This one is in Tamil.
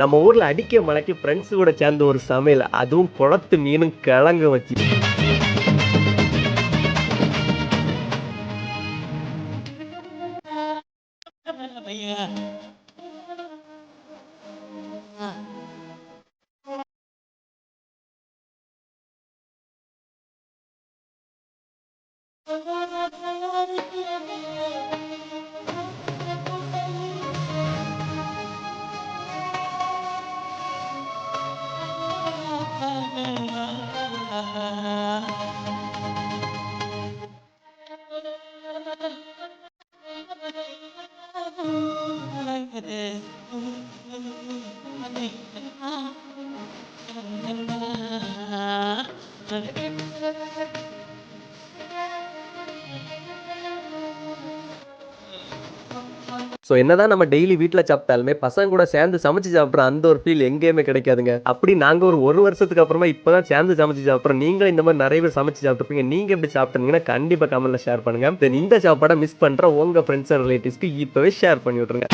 நம்ம ஊர்ல அடிக்க மழைக்கு ஃப்ரெண்ட்ஸ் கூட சேர்ந்து ஒரு சமையல், அதுவும் குளத்து மீனும் கிழங்கு வச்சு. ஸோ என்னதான் நம்ம டெய்லி வீட்ல சாப்பிட்டாலுமே, பசங்க கூட சேர்ந்து சமைச்சு சாப்பிடுற அந்த ஒரு ஃபீல் எங்கேயுமே கிடைக்காதுங்க. அப்படி நாங்க ஒரு வருஷத்துக்கு அப்புறமா இப்ப தான் சேர்ந்து சமைச்சு சாப்பிடுறோம். நீங்களும் இந்த மாரி நெறைய பேர் சமைச்சு சாப்பிட்டுருப்பீங்க. நீங்க எப்படி சாப்பிட்டுருந்தீங்கன்னா, கண்டிப்பா கமெண்ட்ல ஷேர் பண்ணுங்க. தென் இந்த சாப்பாட மிஸ் பண்ற உங்க ஃபிரெண்ட்ஸ் அண்ட் ரிலேட்டிவ்ஸ்க்கு இப்பவே ஷேர் பண்ணி விட்டுருங்க.